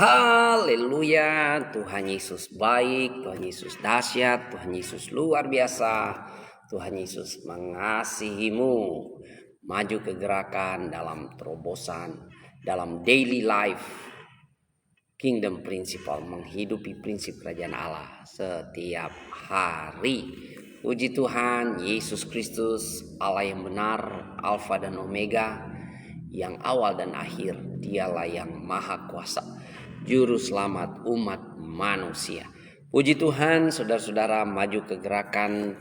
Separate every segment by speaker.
Speaker 1: Haleluya, Tuhan Yesus baik, Tuhan Yesus dahsyat, Tuhan Yesus luar biasa, Tuhan Yesus mengasihimu. Maju ke gerakan dalam terobosan, dalam daily life, kingdom principle, menghidupi prinsip kerajaan Allah setiap hari. Puji Tuhan, Yesus Kristus, Allah yang benar, Alfa dan Omega, yang awal dan akhir. Dialah yang maha kuasa, juru selamat umat manusia. Puji Tuhan, saudara-saudara, maju ke gerakan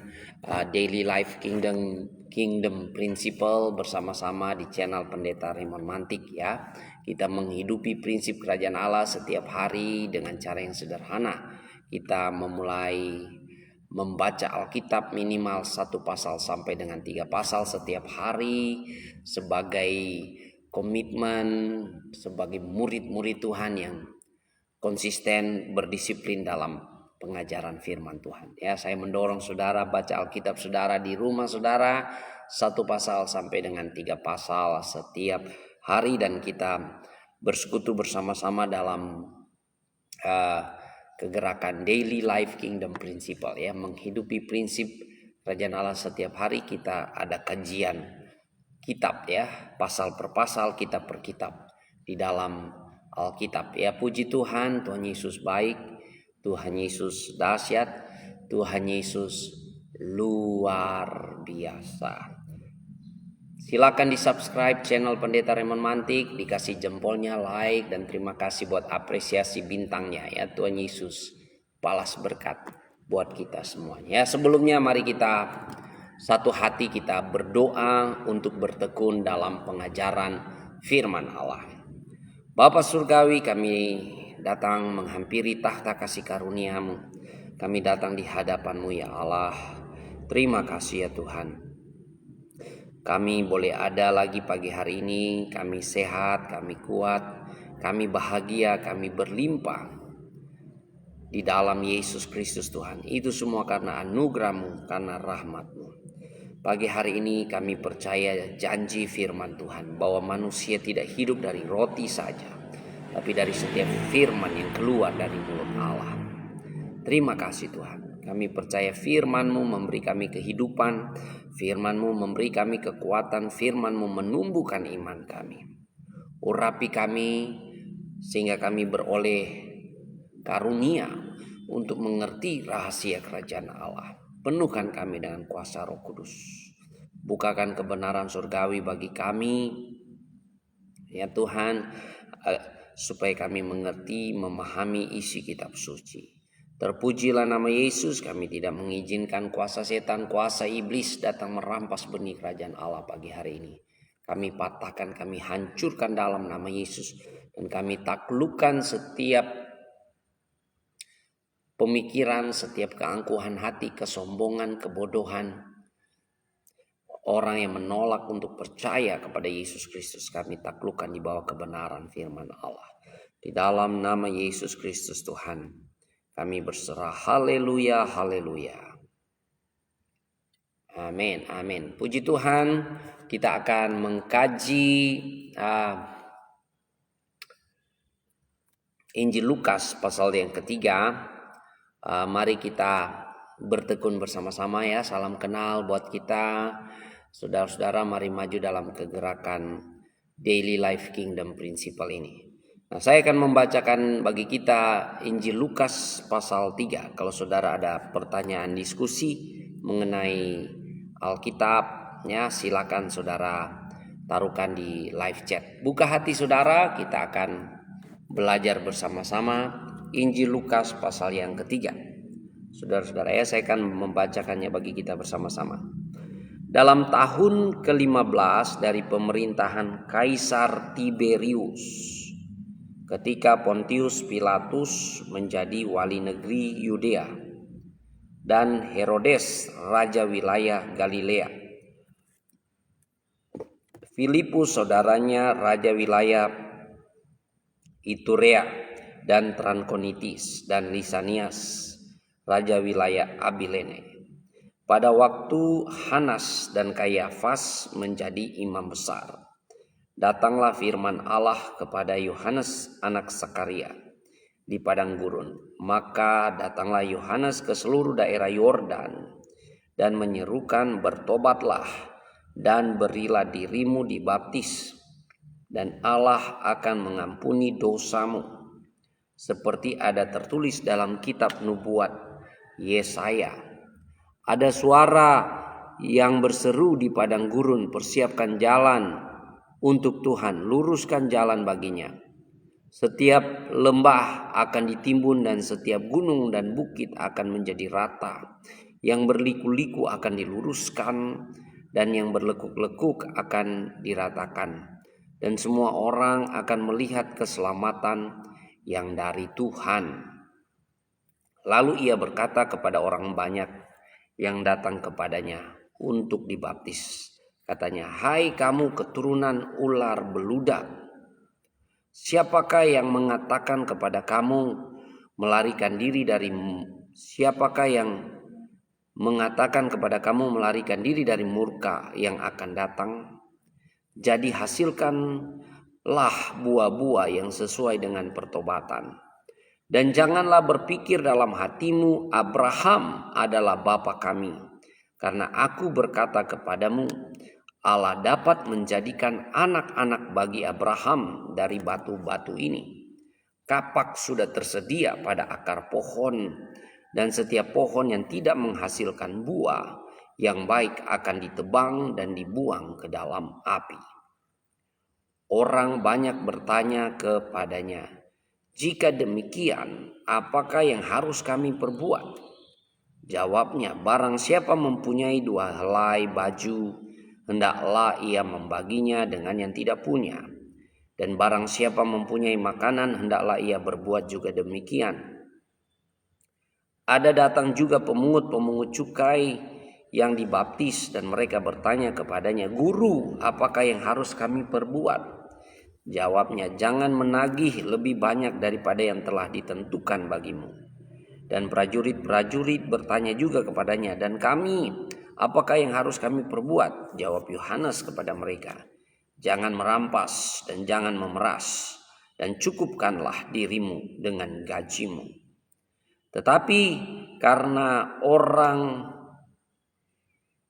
Speaker 1: Daily Life Kingdom Principle bersama-sama di channel Pendeta Raymond Mantik ya. Kita menghidupi prinsip kerajaan Allah setiap hari dengan cara yang sederhana. Kita memulai membaca Alkitab minimal 1 pasal sampai dengan 3 pasal setiap hari sebagai komitmen, sebagai murid-murid Tuhan yang konsisten berdisiplin dalam pengajaran firman Tuhan. Ya, saya mendorong saudara baca Alkitab saudara di rumah saudara 1 pasal sampai dengan 3 pasal setiap hari, dan kita bersekutu bersama-sama dalam kegerakan Daily Life Kingdom Principle ya, menghidupi prinsip kerajaan Allah setiap hari. Kita ada kajian kitab ya, pasal per pasal, kitab per kitab di dalam Alkitab ya. Puji Tuhan, Tuhan Yesus baik, Tuhan Yesus dahsyat, Tuhan Yesus luar biasa. Silakan di subscribe channel Pendeta Raymond Mantik, dikasih jempolnya, like, dan terima kasih buat apresiasi bintangnya ya. Tuhan Yesus balas berkat buat kita semuanya ya. Sebelumnya mari kita satu hati kita berdoa untuk bertekun dalam pengajaran firman Allah. Bapa Surgawi, kami datang menghampiri tahta kasih karunia-Mu. Kami datang di hadapan-Mu ya Allah. Terima kasih ya Tuhan. Kami boleh ada lagi pagi hari ini, kami sehat, kami kuat, kami bahagia, kami berlimpah di dalam Yesus Kristus Tuhan. Itu semua karena anugerah-Mu, karena rahmat-Mu. Pagi hari ini kami percaya janji firman Tuhan bahwa manusia tidak hidup dari roti saja, tapi dari setiap firman yang keluar dari mulut Allah. Terima kasih Tuhan. Kami percaya firman-Mu memberi kami kehidupan, firman-Mu memberi kami kekuatan, firman-Mu menumbuhkan iman kami. Urapi kami sehingga kami beroleh karunia untuk mengerti rahasia kerajaan Allah. Penuhkan kami dengan kuasa Roh Kudus. Bukakan kebenaran surgawi bagi kami ya Tuhan, supaya kami mengerti, memahami isi kitab suci. Terpujilah nama Yesus. Kami tidak mengizinkan kuasa setan, kuasa iblis datang merampas benih kerajaan Allah pagi hari ini. Kami patahkan, kami hancurkan dalam nama Yesus. Dan kami taklukkan setiap pemikiran, setiap keangkuhan hati, kesombongan, kebodohan, orang yang menolak untuk percaya kepada Yesus Kristus. Kami taklukkan di bawah kebenaran firman Allah. Di dalam nama Yesus Kristus Tuhan kami berserah. Haleluya, haleluya. Amin, amin. Puji Tuhan, kita akan mengkaji Injil Lukas pasal yang ketiga. Mari kita bertekun bersama-sama ya. Salam kenal buat kita. Saudara-saudara, mari maju dalam kegerakan Daily Life Kingdom Principle ini. Nah, saya akan membacakan bagi kita Injil Lukas pasal 3. Kalau saudara ada pertanyaan diskusi mengenai Alkitab ya, silakan saudara taruhkan di live chat. Buka hati saudara, kita akan belajar bersama-sama Injil Lukas pasal yang ketiga. Saudara-saudara ya, saya akan membacakannya bagi kita bersama-sama. Dalam tahun ke-15 dari pemerintahan Kaisar Tiberius, ketika Pontius Pilatus menjadi wali negeri Yudea dan Herodes raja wilayah Galilea, Filipus saudaranya raja wilayah Iturea dan Trankonitis, dan Lisanias raja wilayah Abilene. Pada waktu Hanas dan Kayafas menjadi imam besar, datanglah firman Allah kepada Yohanes anak Sakaria, di padang gurun. Maka datanglah Yohanes ke seluruh daerah Yordan dan menyerukan, bertobatlah dan berilah dirimu dibaptis, dan Allah akan mengampuni dosamu, seperti ada tertulis dalam kitab nubuat Yesaya. Ada suara yang berseru di padang gurun, persiapkan jalan untuk Tuhan, luruskan jalan baginya. Setiap lembah akan ditimbun dan setiap gunung dan bukit akan menjadi rata. Yang berliku-liku akan diluruskan dan yang berlekuk-lekuk akan diratakan. Dan semua orang akan melihat keselamatan yang dari Tuhan. Lalu ia berkata kepada orang banyak yang datang kepadanya untuk dibaptis. Katanya, hai kamu keturunan ular beludak, siapakah yang mengatakan kepada kamu melarikan diri dari murka yang akan datang? Jadi hasilkanlah buah-buah yang sesuai dengan pertobatan. Dan janganlah berpikir dalam hatimu, Abraham adalah bapa kami. Karena aku berkata kepadamu, Allah dapat menjadikan anak-anak bagi Abraham dari batu-batu ini. Kapak sudah tersedia pada akar pohon, dan setiap pohon yang tidak menghasilkan buah yang baik akan ditebang dan dibuang ke dalam api. Orang banyak bertanya kepadanya, jika demikian, apakah yang harus kami perbuat? Jawabnya, barang siapa mempunyai 2 helai baju, hendaklah ia membaginya dengan yang tidak punya. Dan barang siapa mempunyai makanan, hendaklah ia berbuat juga demikian. Ada datang juga pemungut-pemungut cukai yang dibaptis, dan mereka bertanya kepadanya, Guru, apakah yang harus kami perbuat? Jawabnya, jangan menagih lebih banyak daripada yang telah ditentukan bagimu. Dan prajurit-prajurit bertanya juga kepadanya, dan kami, apakah yang harus kami perbuat? Jawab Yohanes kepada mereka, jangan merampas dan jangan memeras, dan cukupkanlah dirimu dengan gajimu. Tetapi karena orang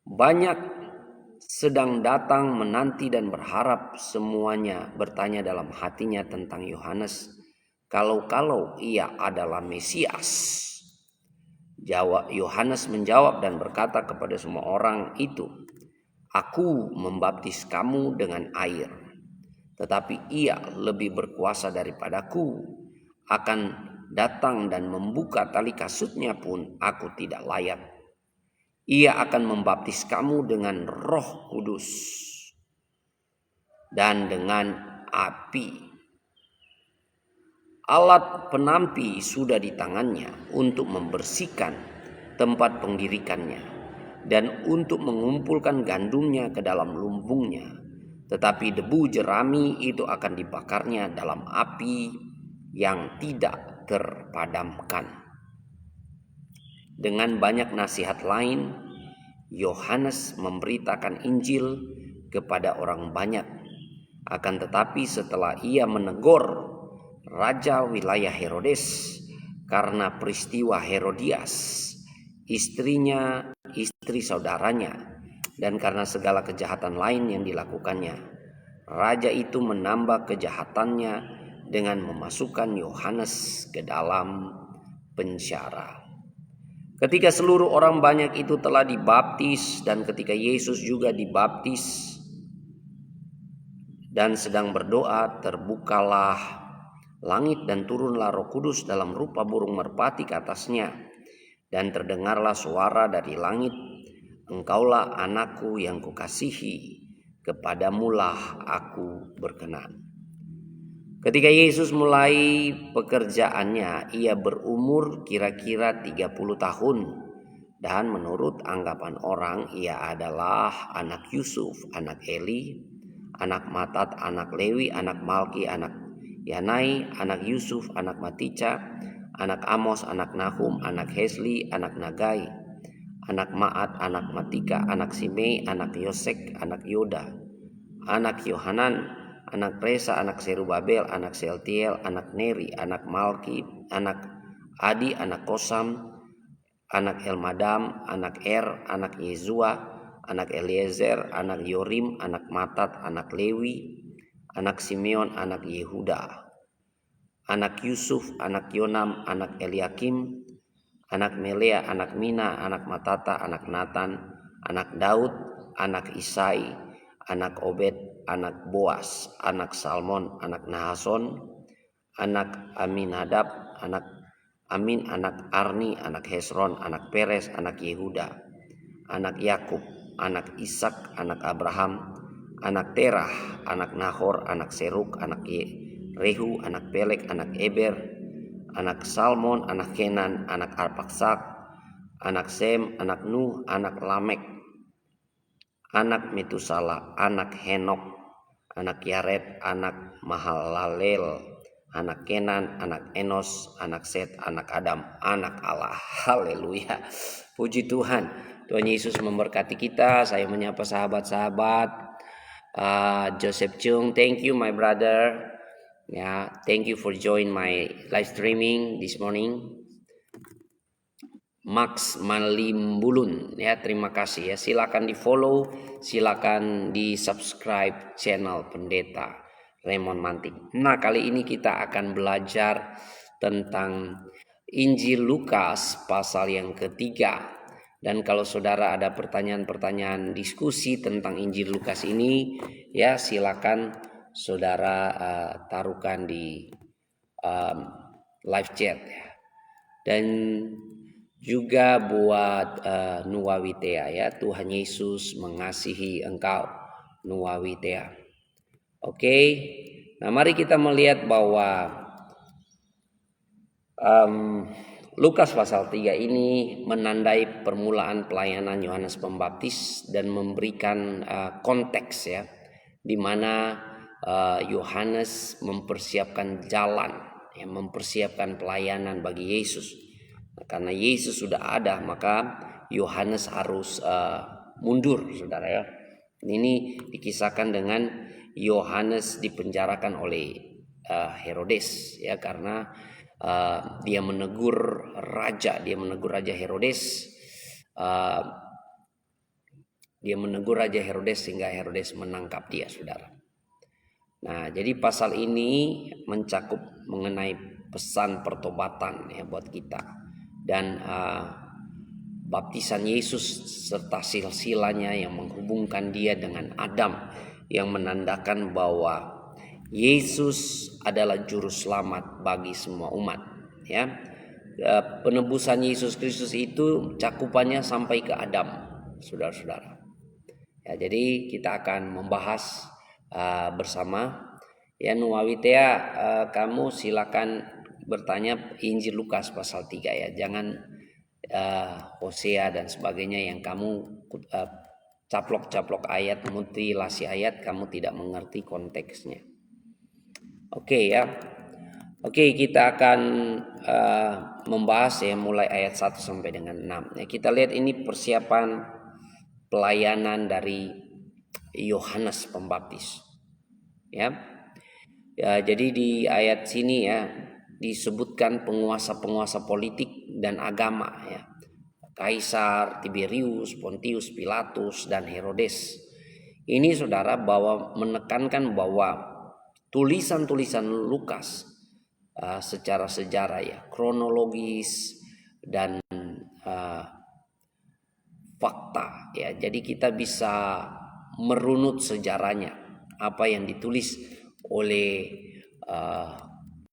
Speaker 1: banyak sedang datang menanti dan berharap, semuanya bertanya dalam hatinya tentang Yohanes, kalau ia adalah Mesias. Yohanes menjawab dan berkata kepada semua orang itu, aku membaptis kamu dengan air, tetapi ia lebih berkuasa daripadaku, akan datang dan membuka tali kasutnya pun aku tidak layak. Ia akan membaptis kamu dengan Roh Kudus dan dengan api. Alat penampi sudah di tangannya untuk membersihkan tempat penggirikannya dan untuk mengumpulkan gandumnya ke dalam lumbungnya. Tetapi debu jerami itu akan dibakarnya dalam api yang tidak terpadamkan. Dengan banyak nasihat lain, Yohanes memberitakan Injil kepada orang banyak. Akan tetapi setelah ia menegur raja wilayah Herodes karena peristiwa Herodias, istri saudaranya, dan karena segala kejahatan lain yang dilakukannya, raja itu menambah kejahatannya dengan memasukkan Yohanes ke dalam penjara. Ketika seluruh orang banyak itu telah dibaptis, dan ketika Yesus juga dibaptis dan sedang berdoa, terbukalah langit dan turunlah Roh Kudus dalam rupa burung merpati ke atasnya. Dan terdengarlah suara dari langit, engkaulah anakku yang kukasihi, kepadamulah aku berkenan. Ketika Yesus mulai pekerjaannya, ia berumur kira-kira 30 tahun. Dan menurut anggapan orang, ia adalah anak Yusuf, anak Eli, anak Matat, anak Lewi, anak Malki, anak Yanai, anak Yusuf, anak Matica, anak Amos, anak Nahum, anak Hesli, anak Nagai, anak Maat, anak Matika, anak Simei, anak Yosek, anak Yoda, anak Yohanan, anak Resa, anak Serubabel, anak Sealtiel, anak Neri, anak Malki, anak Adi, anak Kosam, anak Elmadam, anak anak Yezua, anak Eliezer, anak Yorim, anak Matat, anak Lewi, anak Simeon, anak Yehuda, anak Yusuf, anak Yonam, anak Eliakim, anak Melea, anak Mina, anak Matata, anak Nathan, anak Daud, anak Isai, anak Obed, anak Boas, anak Salmon, anak Nahason, anak Aminadab, anak Amin, anak Arni, anak Hesron, anak Peres, anak Yehuda, anak Yakub, anak Ishak, anak Abraham, anak Terah, anak Nahor, anak Seruk, anak Rehu, anak Pelek, anak Eber, anak Salmon, anak Kenan, anak Arpaksak, anak Sem, anak Nuh, anak Lamek, anak Metusala, anak Henok, anak Yared, anak Mahalalel, anak Kenan, anak Enos, anak Set, anak Adam, anak Allah. Haleluya. Puji Tuhan. Tuhan Yesus memberkati kita. Saya menyapa sahabat-sahabat. Joseph Chung, thank you my brother. Ya, thank you for join my live streaming this morning. Max Malimbulun, ya, terima kasih ya. Silakan di follow, silakan di subscribe channel Pendeta Raymond Mantik. Nah, kali ini kita akan belajar tentang Injil Lukas pasal yang ketiga. Dan kalau saudara ada pertanyaan-pertanyaan diskusi tentang Injil Lukas ini, ya silakan saudara taruhkan di live chat. Dan juga buat Nuawitea, ya, Tuhan Yesus mengasihi engkau Nuawitea. Oke, nah mari kita melihat bahwa Lukas pasal 3 ini menandai permulaan pelayanan Yohanes Pembaptis dan memberikan konteks, ya, di mana Yohanes mempersiapkan jalan, ya, mempersiapkan pelayanan bagi Yesus. Karena Yesus sudah ada, maka Yohanes harus mundur, saudara, ya. Ini dikisahkan dengan Yohanes dipenjarakan oleh Herodes, ya, karena dia menegur raja Herodes. Dia menegur raja Herodes sehingga Herodes menangkap dia, saudara. Nah, jadi pasal ini mencakup mengenai pesan pertobatan, ya, buat kita. Dan baptisan Yesus serta silsilanya yang menghubungkan dia dengan Adam, yang menandakan bahwa Yesus adalah juru selamat bagi semua umat, ya. Penebusan Yesus Kristus itu cakupannya sampai ke Adam, saudara-saudara. Ya, jadi kita akan membahas bersama, ya. Nuawitea, kamu silakan bertanya Injil Lukas pasal 3, ya. Jangan Hosea dan sebagainya yang kamu caplok-caplok ayat, mutilasi ayat, kamu tidak mengerti konteksnya. Oke, ya. Oke, kita akan membahas, ya, mulai ayat 1 sampai dengan 6. Ya, kita lihat ini persiapan pelayanan dari Yohanes Pembaptis. Ya. Ya, jadi di ayat sini, ya, disebutkan penguasa-penguasa politik dan agama, ya. Kaisar, Tiberius, Pontius Pilatus, dan Herodes. Ini, saudara, bahwa menekankan bahwa tulisan-tulisan Lukas secara sejarah, ya, kronologis dan fakta, ya. Jadi kita bisa merunut sejarahnya, apa yang ditulis oleh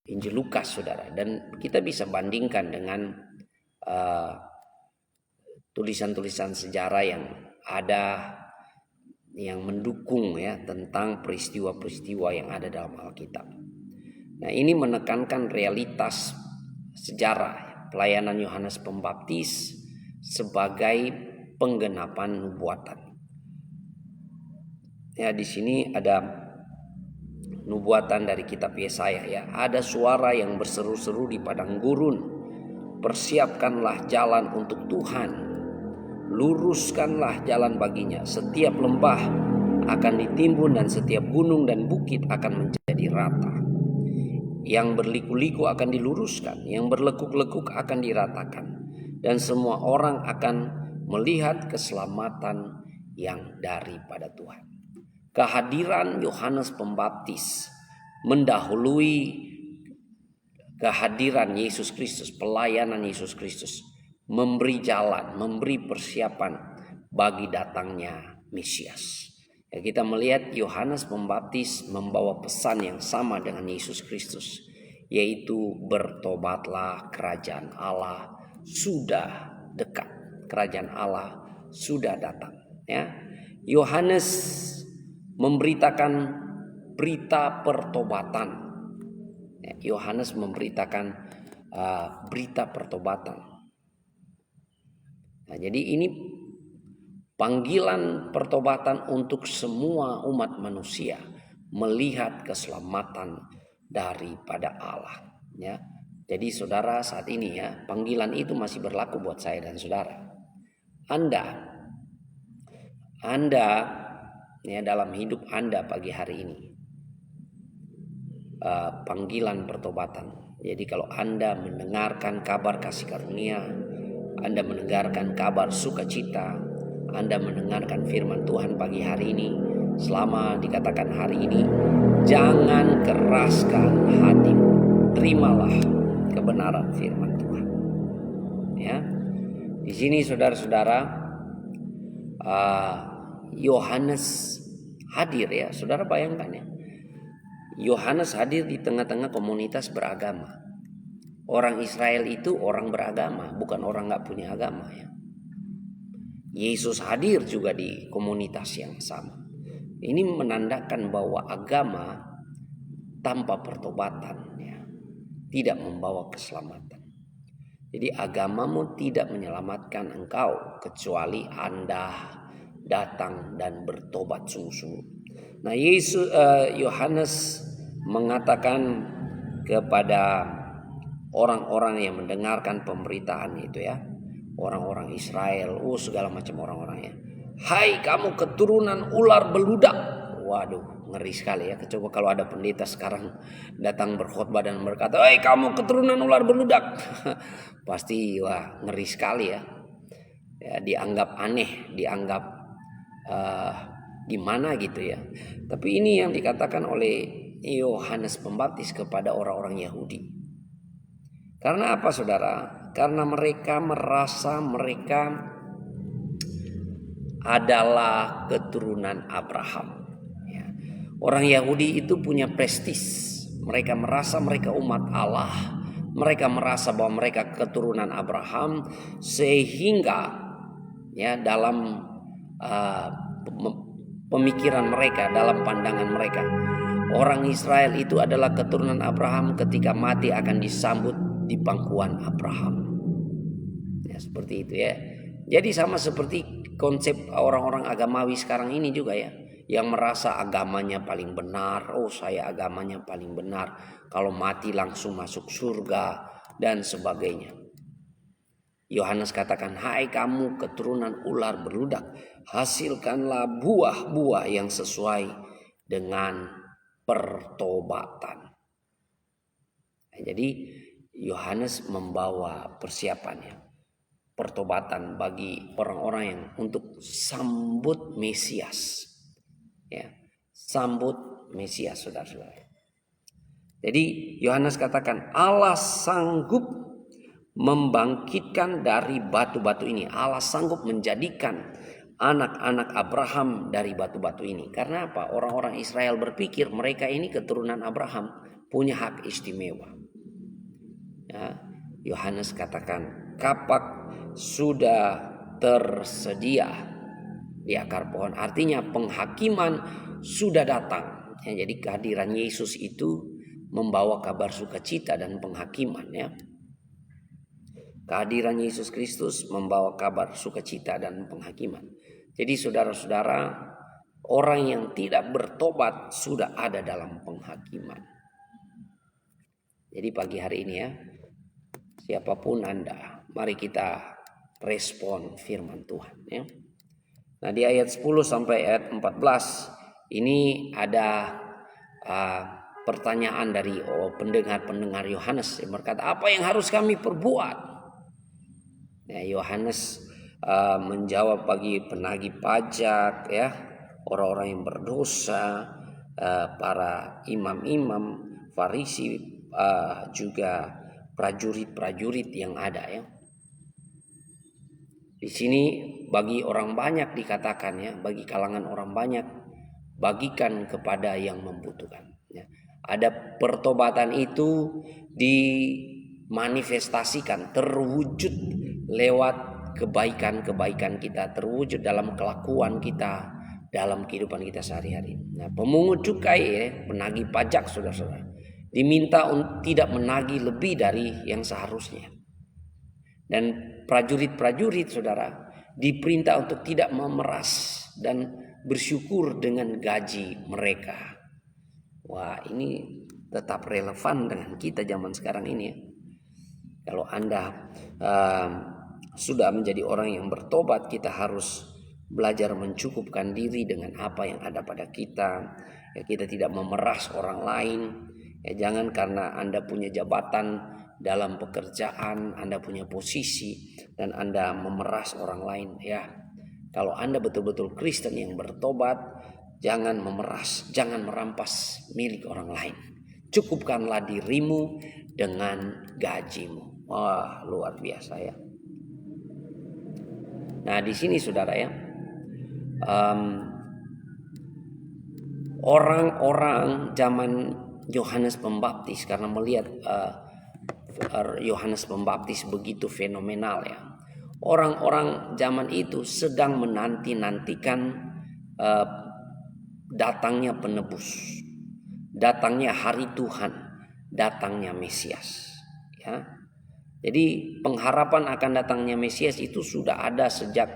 Speaker 1: Injil Lukas, saudara, dan kita bisa bandingkan dengan tulisan-tulisan sejarah yang ada yang mendukung, ya, tentang peristiwa-peristiwa yang ada dalam Alkitab. Nah, ini menekankan realitas sejarah pelayanan Yohanes Pembaptis sebagai penggenapan nubuatan. Ya, di sini ada nubuatan dari kitab Yesaya, ya. Ada suara yang berseru-seru di padang gurun, persiapkanlah jalan untuk Tuhan, luruskanlah jalan baginya. Setiap lembah akan ditimbun dan setiap gunung dan bukit akan menjadi rata. Yang berliku-liku akan diluruskan, yang berlekuk-lekuk akan diratakan, dan semua orang akan melihat keselamatan yang daripada Tuhan. Kehadiran Yohanes Pembaptis mendahului kehadiran Yesus Kristus, pelayanan Yesus Kristus, memberi jalan, memberi persiapan bagi datangnya Mesias. Ya, kita melihat Yohanes Pembaptis membawa pesan yang sama dengan Yesus Kristus, yaitu bertobatlah, kerajaan Allah sudah dekat, kerajaan Allah sudah datang. Ya, Yohanes memberitakan berita pertobatan. Yohanes memberitakan berita pertobatan. Nah, jadi ini panggilan pertobatan untuk semua umat manusia melihat keselamatan daripada Allah. Ya, jadi saudara saat ini ya, panggilan itu masih berlaku buat saya dan saudara. Anda ya, dalam hidup Anda pagi hari ini, panggilan pertobatan. Jadi kalau Anda mendengarkan kabar kasih karunia, Anda mendengarkan kabar sukacita, Anda mendengarkan firman Tuhan pagi hari ini, selama dikatakan hari ini, jangan keraskan hatimu, terimalah kebenaran firman Tuhan. Ya, di sini saudara-saudara, Yohanes hadir ya, saudara bayangkan ya. Yohanes hadir di tengah-tengah komunitas beragama. Orang Israel itu orang beragama, bukan orang gak punya agama ya. Yesus hadir juga di komunitas yang sama. Ini menandakan bahwa agama tanpa pertobatan ya, tidak membawa keselamatan. Jadi agamamu tidak menyelamatkan engkau kecuali Anda datang dan bertobat sungguh-sungguh. Nah, Yohanes mengatakan kepada orang-orang yang mendengarkan pemberitaan itu ya, orang-orang Israel, segala macam orang-orangnya. Hai kamu keturunan ular beludak. Waduh, ngeri sekali ya. Coba kalau ada pendeta sekarang datang berkhotbah dan berkata, hai kamu keturunan ular beludak. Pasti wah ngeri sekali ya. Ya, dianggap aneh, dianggap gimana gitu ya. Tapi ini yang dikatakan oleh Yohanes Pembaptis kepada orang-orang Yahudi. Karena apa saudara? Karena mereka merasa mereka adalah keturunan Abraham. Ya. Orang Yahudi itu punya prestis. Mereka merasa mereka umat Allah. Mereka merasa bahwa mereka keturunan Abraham. Sehingga ya dalam pemikiran mereka, dalam pandangan mereka, orang Israel itu adalah keturunan Abraham, ketika mati akan disambut di pangkuan Abraham. Ya, seperti itu ya. Jadi sama seperti konsep orang-orang agamawi sekarang ini juga ya, yang merasa agamanya paling benar. Oh, saya agamanya paling benar, kalau mati langsung masuk surga dan sebagainya. Yohanes katakan, hai kamu keturunan ular beludak, hasilkanlah buah-buah yang sesuai dengan pertobatan. Nah, jadi Yohanes membawa persiapannya, pertobatan bagi orang-orang yang untuk sambut Mesias. Ya, sambut Mesias, saudara-saudara. Jadi Yohanes katakan Allah sanggup membangkitkan dari batu-batu ini. Allah sanggup menjadikan anak-anak Abraham dari batu-batu ini. Karena apa? Orang-orang Israel berpikir mereka ini keturunan Abraham, punya hak istimewa. Ya, Yohanes katakan kapak sudah tersedia di akar pohon. Artinya penghakiman sudah datang. Ya, jadi kehadiran Yesus itu membawa kabar sukacita dan penghakiman ya. Kehadiran Yesus Kristus membawa kabar sukacita dan penghakiman. Jadi saudara-saudara, orang yang tidak bertobat sudah ada dalam penghakiman. Jadi pagi hari ini ya, siapapun Anda, mari kita respon firman Tuhan ya. Nah, di ayat 10 sampai ayat 14 ini ada pertanyaan dari pendengar Yohanes yang berkata, apa yang harus kami perbuat? Ya, Yohanes menjawab bagi penagih pajak, ya, orang-orang yang berdosa, para imam-imam, Farisi, juga prajurit-prajurit yang ada, ya. Di sini bagi orang banyak dikatakan, ya, bagi kalangan orang banyak, bagikan kepada yang membutuhkan. Ya. Ada pertobatan itu dimanifestasikan, terwujud lewat kebaikan-kebaikan kita, terwujud dalam kelakuan kita, dalam kehidupan kita sehari-hari. Nah, pemungut cukai, ya, penagih pajak, saudara-saudara, diminta untuk tidak menagih lebih dari yang seharusnya. Dan prajurit-prajurit, saudara, diperintah untuk tidak memeras dan bersyukur dengan gaji mereka. Wah, ini tetap relevan dengan kita zaman sekarang ini, ya. Kalau Anda sudah menjadi orang yang bertobat, kita harus belajar mencukupkan diri dengan apa yang ada pada kita. Ya, kita tidak memeras orang lain. Ya, jangan karena Anda punya jabatan dalam pekerjaan, Anda punya posisi, dan Anda memeras orang lain. Ya, kalau Anda betul-betul Kristen yang bertobat, jangan memeras, jangan merampas milik orang lain. Cukupkanlah dirimu dengan gajimu. Wah, luar biasa, ya. Nah, di sini, saudara, ya, orang-orang zaman Yohanes Pembaptis, karena melihat Yohanes Pembaptis begitu fenomenal, ya, orang-orang zaman itu sedang menanti-nantikan datangnya penebus, datangnya hari Tuhan, datangnya Mesias, ya. Jadi pengharapan akan datangnya Mesias itu sudah ada sejak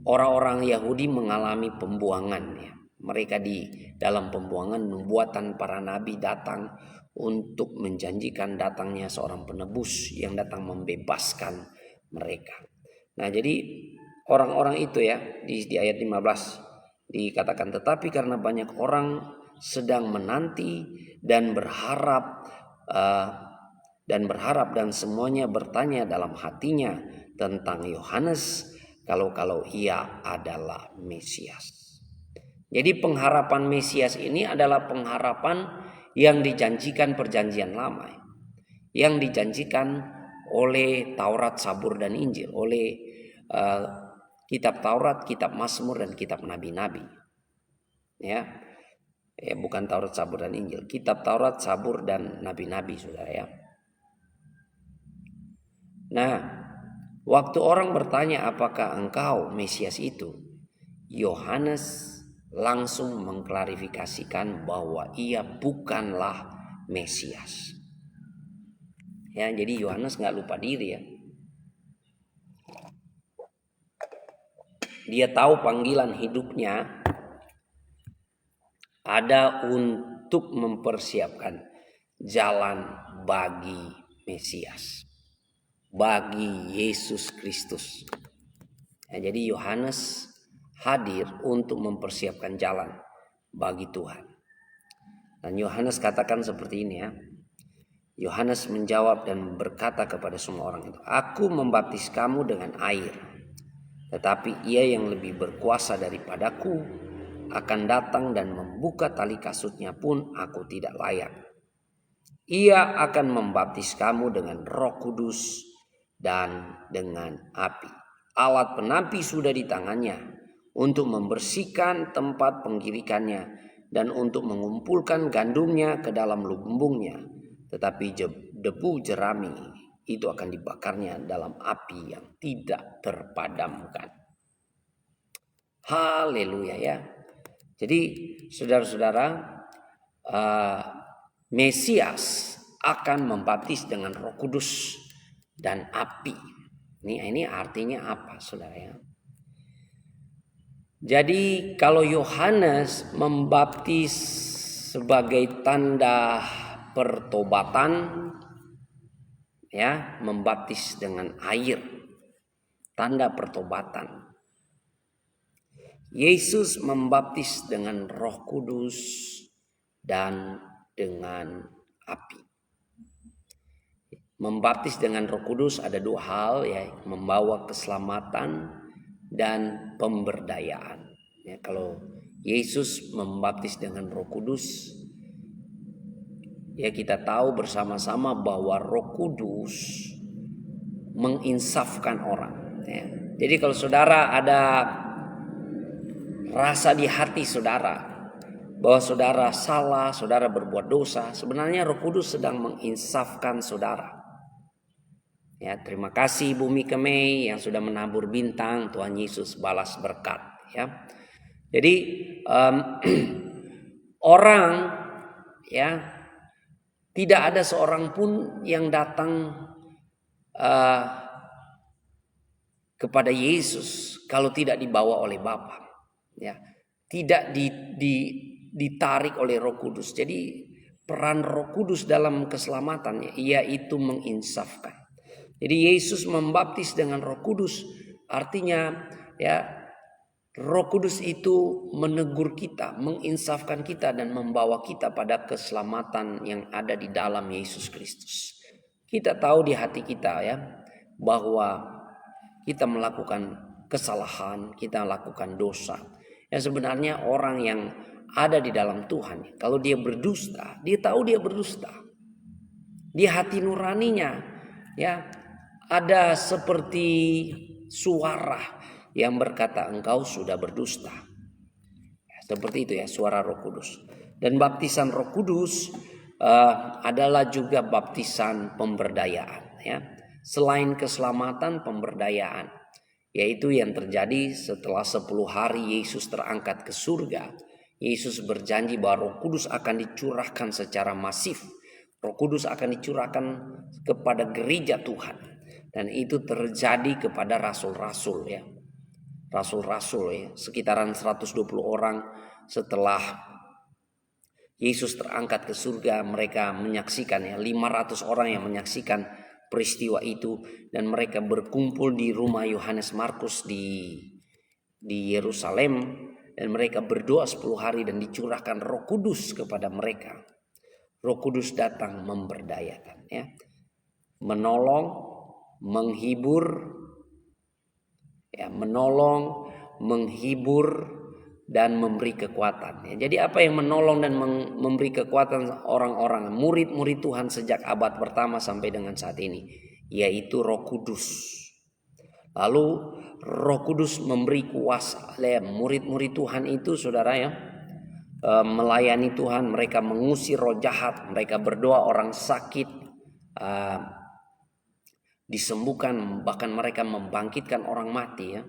Speaker 1: orang-orang Yahudi mengalami pembuangan, ya. Mereka di dalam pembuangan nubuatan para nabi datang untuk menjanjikan datangnya seorang penebus yang datang membebaskan mereka. Nah, jadi orang-orang itu, ya, di ayat 15 dikatakan, tetapi karena banyak orang sedang menanti dan berharap dan semuanya bertanya dalam hatinya tentang Yohanes, kalau ia adalah Mesias. Jadi pengharapan Mesias ini adalah pengharapan yang dijanjikan perjanjian lama, yang dijanjikan oleh Taurat, Zabur, dan Injil, oleh kitab Taurat, kitab Mazmur, dan kitab nabi-nabi. Ya, bukan Taurat, Zabur, dan Injil, kitab Taurat, Zabur, dan nabi-nabi, saudara, ya. Nah, waktu orang bertanya apakah engkau Mesias itu, Yohanes langsung mengklarifikasikan bahwa ia bukanlah Mesias. Ya, jadi Yohanes nggak lupa diri, ya. Dia tahu panggilan hidupnya ada untuk mempersiapkan jalan bagi Mesias, bagi Yesus Kristus. Ya, jadi Yohanes hadir untuk mempersiapkan jalan bagi Tuhan. Dan Yohanes katakan seperti ini, ya. Yohanes menjawab dan berkata kepada semua orang itu, aku membaptis kamu dengan air, tetapi ia yang lebih berkuasa daripadaku akan datang dan membuka tali kasutnya pun aku tidak layak. Ia akan membaptis kamu dengan Roh Kudus dan dengan api. Alat penapi sudah di tangannya untuk membersihkan tempat penggirikannya dan untuk mengumpulkan gandumnya ke dalam lumbungnya. Tetapi debu jerami itu akan dibakarnya dalam api yang tidak terpadamkan. Haleluya, ya. Jadi saudara-saudara, Mesias akan membaptis dengan Roh Kudus dan api. Ini artinya apa, saudara, ya? Jadi kalau Yohanes membaptis sebagai tanda pertobatan, ya, membaptis dengan air, tanda pertobatan. Yesus membaptis dengan Roh Kudus dan dengan api. Membaptis dengan Roh Kudus ada dua hal, ya, membawa keselamatan dan pemberdayaan. Ya, kalau Yesus membaptis dengan Roh Kudus, ya kita tahu bersama-sama bahwa Roh Kudus menginsafkan orang. Ya. Jadi kalau saudara ada rasa di hati saudara bahwa saudara salah, saudara berbuat dosa, sebenarnya Roh Kudus sedang menginsafkan saudara. Ya, terima kasih Bumi Kemei yang sudah menabur bintang. Tuhan Yesus balas berkat. Ya, jadi orang, ya, tidak ada seorang pun yang datang kepada Yesus kalau tidak dibawa oleh Bapa. Ya, tidak ditarik oleh Roh Kudus. Jadi peran Roh Kudus dalam keselamatannya yaitu menginsafkan. Jadi Yesus membaptis dengan Roh Kudus, artinya ya Roh Kudus itu menegur kita, menginsafkan kita dan membawa kita pada keselamatan yang ada di dalam Yesus Kristus. Kita tahu di hati kita, ya, bahwa kita melakukan kesalahan, kita melakukan dosa. Ya, sebenarnya orang yang ada di dalam Tuhan, kalau dia berdusta, dia tahu dia berdusta. Di hati nuraninya, ya, ada seperti suara yang berkata engkau sudah berdusta. Seperti itu, ya, suara Roh Kudus. Dan baptisan Roh Kudus adalah juga baptisan pemberdayaan, ya. Selain keselamatan, pemberdayaan, yaitu yang terjadi setelah 10 hari Yesus terangkat ke surga. Yesus berjanji bahwa Roh Kudus akan dicurahkan secara masif. Roh Kudus akan dicurahkan kepada gereja Tuhan. Dan itu terjadi kepada rasul-rasul, ya. Rasul-rasul, ya, sekitaran 120 orang setelah Yesus terangkat ke surga, mereka menyaksikan, ya, 500 orang yang menyaksikan peristiwa itu, dan mereka berkumpul di rumah Yohanes Markus di Yerusalem, dan mereka berdoa 10 hari dan dicurahkan Roh Kudus kepada mereka. Roh Kudus datang memberdayakan, ya, menolong, menghibur, ya, menolong, menghibur dan memberi kekuatan. Ya, jadi apa yang menolong dan memberi kekuatan orang-orang murid-murid Tuhan sejak abad pertama sampai dengan saat ini, yaitu Roh Kudus. Lalu Roh Kudus memberi kuasa. Murid-murid Tuhan itu, saudara, ya, melayani Tuhan, mereka mengusir roh jahat, mereka berdoa orang sakit disembuhkan, bahkan mereka membangkitkan orang mati, ya.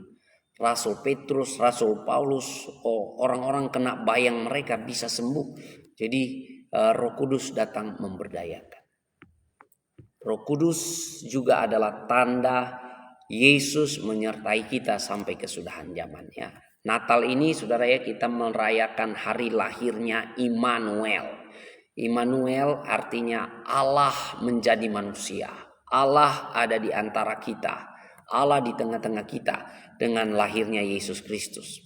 Speaker 1: Rasul Petrus, Rasul Paulus, orang-orang kena bayang mereka bisa sembuh. Jadi Roh Kudus datang memberdayakan. Roh Kudus juga adalah tanda Yesus menyertai kita sampai kesudahan zaman, ya. Natal ini, saudara, ya, kita merayakan hari lahirnya Immanuel. Immanuel artinya Allah menjadi manusia. Allah ada di antara kita. Allah di tengah-tengah kita dengan lahirnya Yesus Kristus.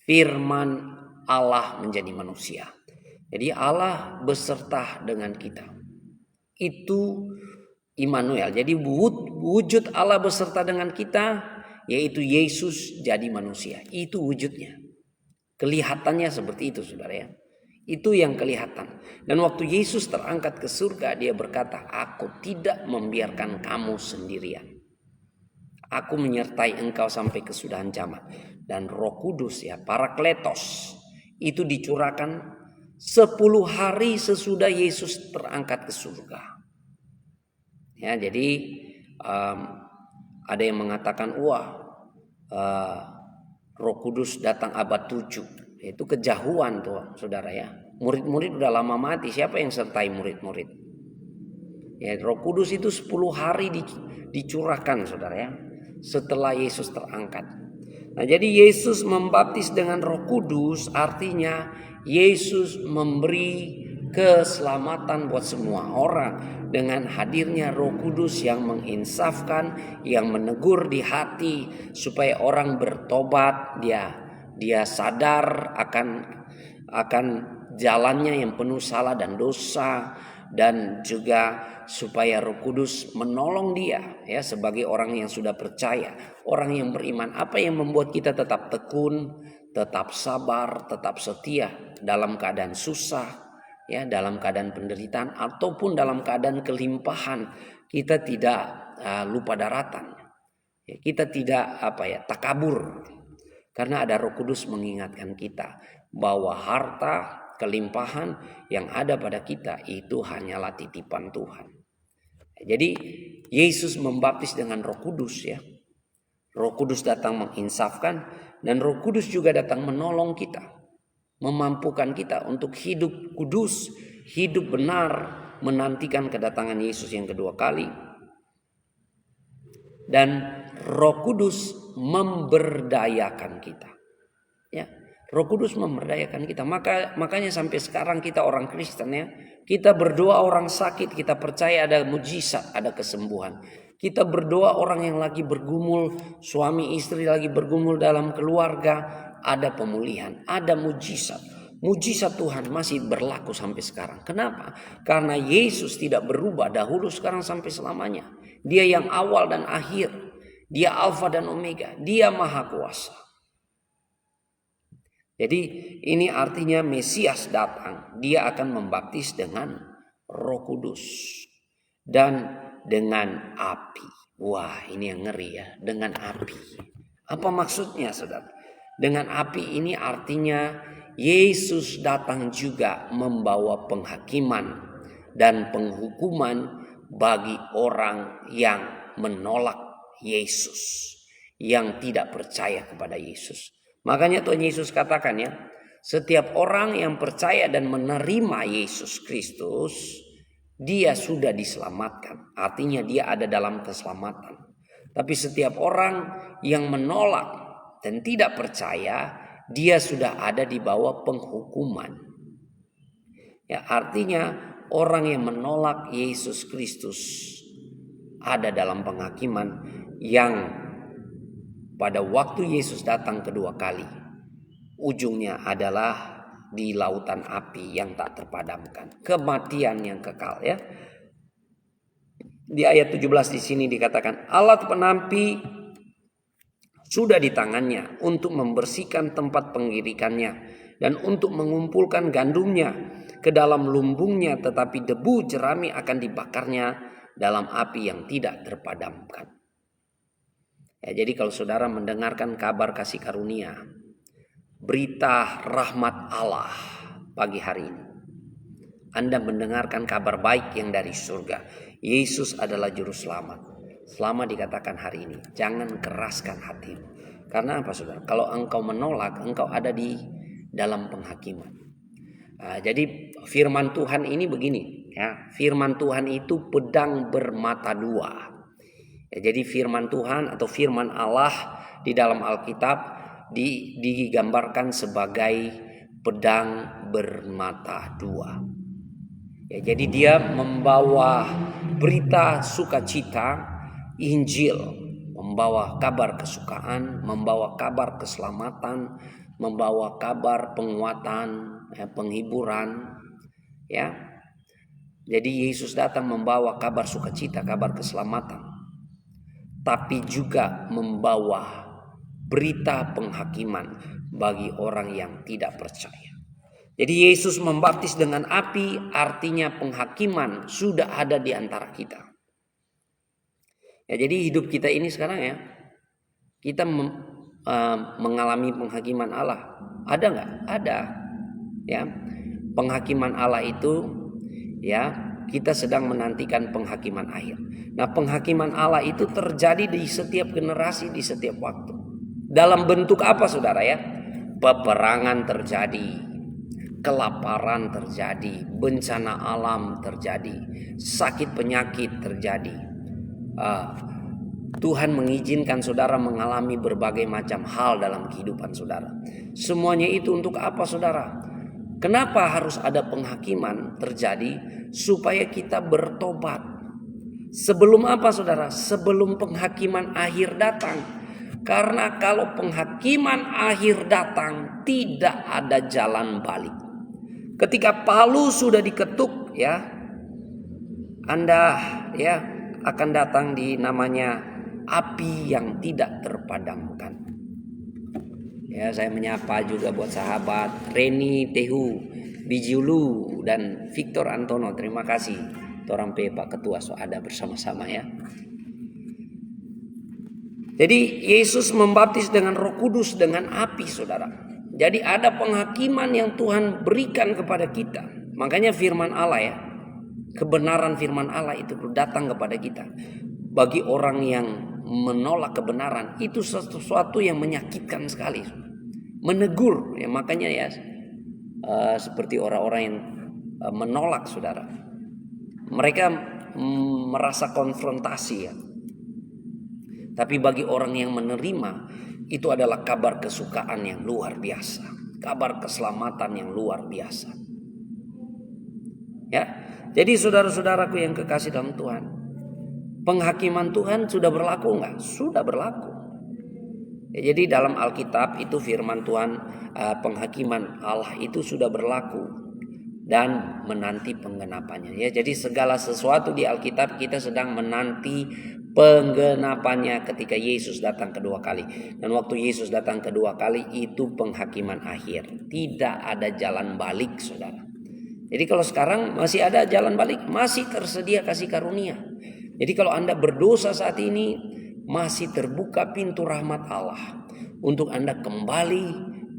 Speaker 1: Firman Allah menjadi manusia. Jadi Allah beserta dengan kita. Itu Immanuel. Jadi wujud Allah beserta dengan kita, yaitu Yesus jadi manusia. Itu wujudnya. Kelihatannya seperti itu, saudara, ya. Itu yang kelihatan. Dan waktu Yesus terangkat ke surga, dia berkata, aku tidak membiarkan kamu sendirian. Aku menyertai engkau sampai kesudahan zaman. Dan Roh Kudus, ya, Parakletos, itu dicurahkan 10 hari sesudah Yesus terangkat ke surga. Ya, jadi ada yang mengatakan, Roh Kudus datang abad 7. Itu kejahuan tuh, saudara, ya. Murid-murid udah lama mati, siapa yang sertai murid-murid? Ya, Roh Kudus itu 10 hari dicurahkan, saudara, ya, setelah Yesus terangkat. Nah, jadi Yesus membaptis dengan Roh Kudus artinya Yesus memberi keselamatan buat semua orang dengan hadirnya Roh Kudus yang menginsafkan, yang menegur di hati supaya orang bertobat, dia sadar akan jalannya yang penuh salah dan dosa, dan juga supaya Roh Kudus menolong dia ya sebagai orang yang sudah percaya, orang yang beriman. Apa yang membuat kita tetap tekun, tetap sabar, tetap setia dalam keadaan susah, ya, dalam keadaan penderitaan ataupun dalam keadaan kelimpahan. Kita tidak lupa daratan, ya, kita tidak takabur, karena ada Roh Kudus mengingatkan kita bahwa harta kelimpahan yang ada pada kita itu hanyalah titipan Tuhan. Jadi Yesus membaptis dengan Roh Kudus ya. Roh Kudus datang menginsafkan, dan Roh Kudus juga datang menolong kita, memampukan kita untuk hidup kudus, hidup benar, menantikan kedatangan Yesus yang kedua kali. Dan Roh Kudus memberdayakan kita. Ya, Roh Kudus memberdayakan kita. Makanya sampai sekarang kita orang Kristen ya, kita berdoa orang sakit, kita percaya ada mujizat, ada kesembuhan. Kita berdoa orang yang lagi bergumul, suami istri lagi bergumul dalam keluarga, ada pemulihan, ada mujizat. Mujizat Tuhan masih berlaku sampai sekarang. Kenapa? Karena Yesus tidak berubah dahulu, sekarang, sampai selamanya. Dia yang awal dan akhir. Dia Alfa dan Omega. Dia Maha Kuasa. Jadi ini artinya Mesias datang. Dia akan membaptis dengan Roh Kudus dan dengan api. Wah, ini yang ngeri ya, dengan api. Apa maksudnya, saudara? Dengan api ini artinya Yesus datang juga membawa penghakiman dan penghukuman bagi orang yang menolak Yesus, yang tidak percaya kepada Yesus. Makanya Tuhan Yesus katakan ya, setiap orang yang percaya dan menerima Yesus Kristus, dia sudah diselamatkan. Artinya dia ada dalam keselamatan. Tapi setiap orang yang menolak dan tidak percaya, dia sudah ada di bawah penghukuman. Ya, artinya orang yang menolak Yesus Kristus ada dalam penghakiman yang pada waktu Yesus datang kedua kali, ujungnya adalah di lautan api yang tak terpadamkan, kematian yang kekal ya. Di ayat 17 di sini dikatakan, alat penampi sudah di tangannya untuk membersihkan tempat pengirikannya dan untuk mengumpulkan gandumnya ke dalam lumbungnya, tetapi debu jerami akan dibakarnya dalam api yang tidak terpadamkan. Ya, jadi kalau saudara mendengarkan kabar kasih karunia, berita rahmat Allah pagi hari ini, Anda mendengarkan kabar baik yang dari surga. Yesus adalah juru selamat. Selama dikatakan hari ini, jangan keraskan hatimu. Karena apa, saudara? Kalau engkau menolak, engkau ada di dalam penghakiman. Jadi firman Tuhan ini begini ya, firman Tuhan itu pedang bermata dua. Ya, jadi firman Tuhan atau firman Allah di dalam Alkitab digambarkan sebagai pedang bermata dua. Ya, jadi dia membawa berita sukacita, Injil, membawa kabar kesukaan, membawa kabar keselamatan, membawa kabar penguatan, penghiburan. Ya, jadi Yesus datang membawa kabar sukacita, kabar keselamatan, tapi juga membawa berita penghakiman bagi orang yang tidak percaya. Jadi Yesus membaptis dengan api, artinya penghakiman sudah ada di antara kita. Ya, jadi hidup kita ini sekarang ya, kita mengalami penghakiman Allah. Ada nggak? Ada. Ya, penghakiman Allah itu ya, kita sedang menantikan penghakiman akhir. Nah, penghakiman Allah itu terjadi di setiap generasi, di setiap waktu. Dalam bentuk apa, saudara ya? Peperangan terjadi, kelaparan terjadi, bencana alam terjadi, sakit penyakit terjadi. Tuhan mengizinkan saudara mengalami berbagai macam hal dalam kehidupan saudara. Semuanya itu untuk apa, saudara? Kenapa harus ada penghakiman terjadi? Supaya kita bertobat. Sebelum apa saudara? Sebelum penghakiman akhir datang. Karena kalau penghakiman akhir datang, tidak ada jalan balik. Ketika palu sudah diketuk, ya, Anda ya akan datang di namanya api yang tidak terpadamkan. Ya, saya menyapa juga buat sahabat Reni Tehu, Bijulu dan Victor Antono. Terima kasih. Torang Pak Ketua so ada bersama-sama ya. Jadi Yesus membaptis dengan Roh Kudus dengan api, saudara. Jadi ada penghakiman yang Tuhan berikan kepada kita. Makanya firman Allah ya, kebenaran firman Allah itu datang kepada kita. Bagi orang yang menolak kebenaran itu sesuatu yang menyakitkan sekali, menegur ya. Makanya ya seperti orang-orang yang menolak, saudara, mereka merasa konfrontasi ya. Tapi bagi orang yang menerima, itu adalah kabar kesukaan yang luar biasa, kabar keselamatan yang luar biasa. Ya, jadi saudara-saudaraku yang kekasih dalam Tuhan, penghakiman Tuhan sudah berlaku enggak? Sudah berlaku. Ya, jadi dalam Alkitab itu firman Tuhan, penghakiman Allah itu sudah berlaku dan menanti penggenapannya. Ya, jadi segala sesuatu di Alkitab kita sedang menanti penggenapannya ketika Yesus datang kedua kali. Dan waktu Yesus datang kedua kali itu penghakiman akhir. Tidak ada jalan balik, saudara. Jadi kalau sekarang masih ada jalan balik, masih tersedia kasih karunia. Jadi kalau Anda berdosa saat ini, masih terbuka pintu rahmat Allah untuk Anda kembali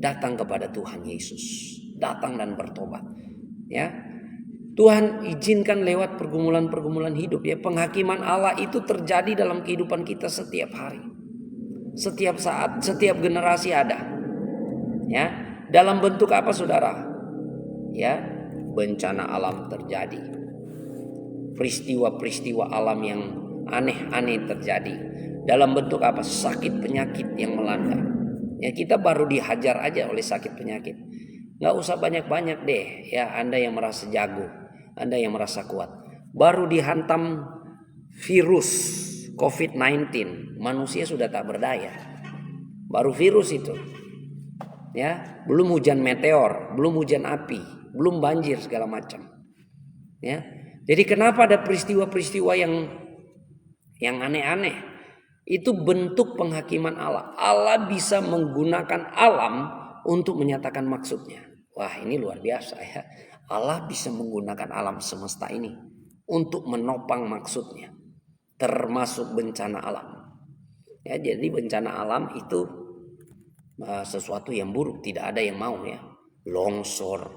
Speaker 1: datang kepada Tuhan Yesus. Datang dan bertobat. Ya, Tuhan izinkan lewat pergumulan-pergumulan hidup ya. Penghakiman Allah itu terjadi dalam kehidupan kita setiap hari. Setiap saat, setiap generasi ada. Ya, dalam bentuk apa saudara? Ya, bencana alam terjadi. Peristiwa-peristiwa alam yang aneh-aneh terjadi. Dalam bentuk apa? Sakit penyakit yang melanda. Ya, kita baru dihajar aja oleh sakit penyakit. Nggak usah banyak-banyak deh ya, Anda yang merasa jago, Anda yang merasa kuat. Baru dihantam virus COVID-19, manusia sudah tak berdaya. Baru virus itu. Ya, belum hujan meteor, belum hujan api, belum banjir segala macam. Ya. Jadi kenapa ada peristiwa-peristiwa yang aneh-aneh? Itu bentuk penghakiman Allah. Allah bisa menggunakan alam untuk menyatakan maksudnya. Wah, ini luar biasa ya. Allah bisa menggunakan alam semesta ini untuk menopang maksudnya, termasuk bencana alam. Ya, jadi bencana alam itu sesuatu yang buruk, tidak ada yang mau ya. Longsor,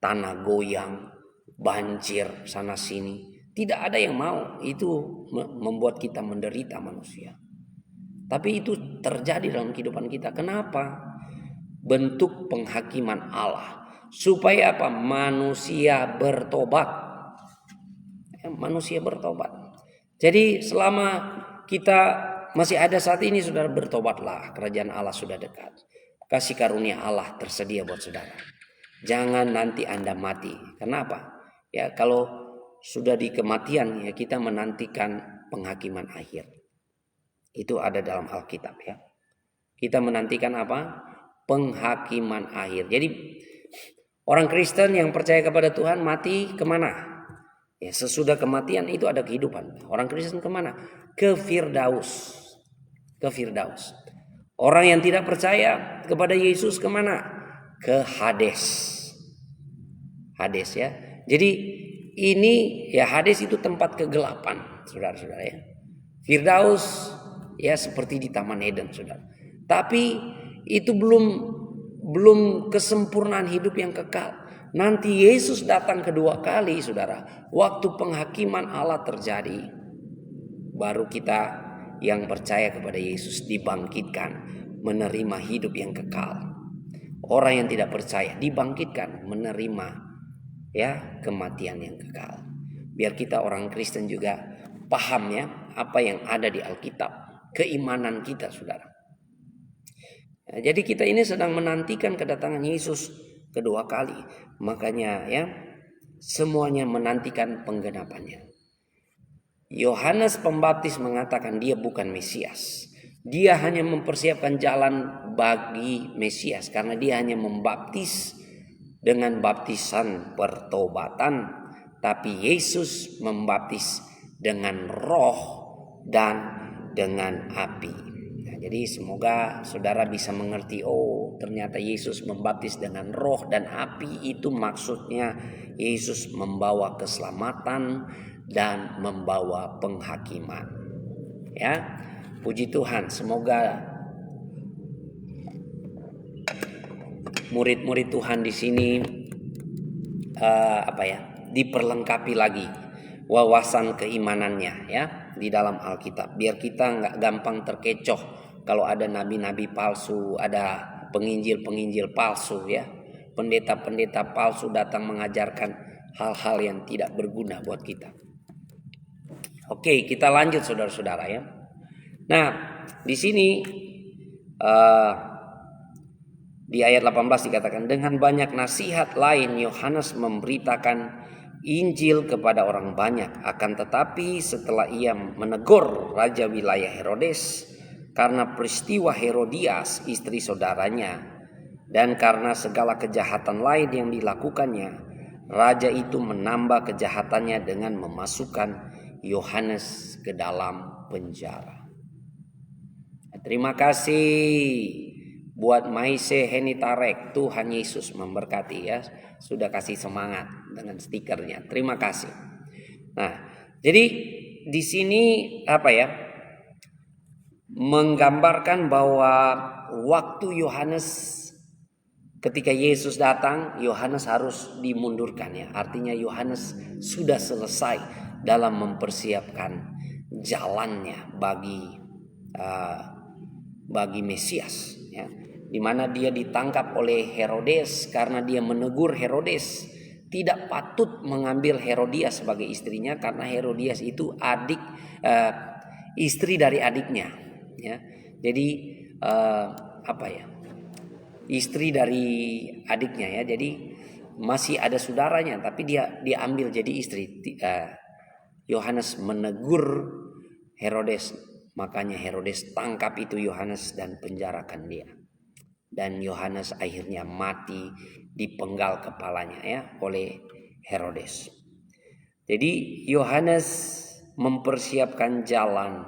Speaker 1: tanah goyang, banjir sana sini, tidak ada yang mau. Itu membuat kita menderita manusia. Tapi itu terjadi dalam kehidupan kita. Kenapa? Bentuk penghakiman Allah. Supaya apa? Manusia bertobat. Manusia bertobat. Jadi selama kita masih ada saat ini, saudara, bertobatlah. Kerajaan Allah sudah dekat. Kasih karunia Allah tersedia buat saudara. Jangan nanti Anda mati. Kenapa? Ya, kalau sudah di kematian ya, kita menantikan penghakiman akhir. Itu ada dalam Alkitab ya. Kita menantikan apa? Penghakiman akhir. Jadi orang Kristen yang percaya kepada Tuhan mati kemana? Ya, sesudah kematian itu ada kehidupan. Orang Kristen kemana? Ke Firdaus. Ke Firdaus. Orang yang tidak percaya kepada Yesus kemana? Ke Hades. Hades ya. Jadi ini ya, Hades itu tempat kegelapan, saudara-saudara ya. Firdaus ya seperti di Taman Eden, saudara. Tapi itu belum kesempurnaan hidup yang kekal. Nanti Yesus datang kedua kali, saudara. Waktu penghakiman Allah terjadi, baru kita yang percaya kepada Yesus dibangkitkan, menerima hidup yang kekal. Orang yang tidak percaya dibangkitkan, menerima ya kematian yang kekal. Biar kita orang Kristen juga paham ya apa yang ada di Alkitab, keimanan kita, saudara. Ya, jadi kita ini sedang menantikan kedatangan Yesus kedua kali. Makanya ya, semuanya menantikan penggenapannya. Yohanes Pembaptis mengatakan dia bukan Mesias. Dia hanya mempersiapkan jalan bagi Mesias karena dia hanya membaptis dengan baptisan pertobatan, tapi Yesus membaptis dengan roh dan dengan api. Nah, jadi semoga saudara bisa mengerti, oh ternyata Yesus membaptis dengan roh dan api, itu maksudnya Yesus membawa keselamatan dan membawa penghakiman. Ya, puji Tuhan. Semoga murid-murid Tuhan di sini diperlengkapi lagi wawasan keimanannya ya di dalam Alkitab. Biar kita nggak gampang terkecoh kalau ada nabi-nabi palsu, ada penginjil-penginjil palsu ya, pendeta-pendeta palsu datang mengajarkan hal-hal yang tidak berguna buat kita. Oke, kita lanjut saudara-saudara ya. Nah, di sini di ayat 18 dikatakan, dengan banyak nasihat lain Yohanes memberitakan Injil kepada orang banyak. Akan tetapi setelah ia menegur raja wilayah Herodes karena peristiwa Herodias istri saudaranya dan karena segala kejahatan lain yang dilakukannya, raja itu menambah kejahatannya dengan memasukkan Yohanes ke dalam penjara. Terima kasih buat Maise Henitarek. Tuhan Yesus memberkati ya. Sudah kasih semangat dengan stikernya. Terima kasih. Nah, jadi di sini menggambarkan bahwa waktu Yohanes ketika Yesus datang, Yohanes harus dimundurkan ya. Artinya Yohanes sudah selesai dalam mempersiapkan jalannya bagi Mesias ya. Di mana dia ditangkap oleh Herodes karena dia menegur Herodes tidak patut mengambil Herodias sebagai istrinya karena Herodias itu istri dari adiknya ya. Jadi istri dari adiknya ya. Jadi masih ada saudaranya tapi dia ambil jadi istri. Yohanes menegur Herodes, makanya Herodes tangkap itu Yohanes dan penjarakan dia. Dan Yohanes akhirnya mati dipenggal kepalanya ya oleh Herodes. Jadi Yohanes mempersiapkan jalan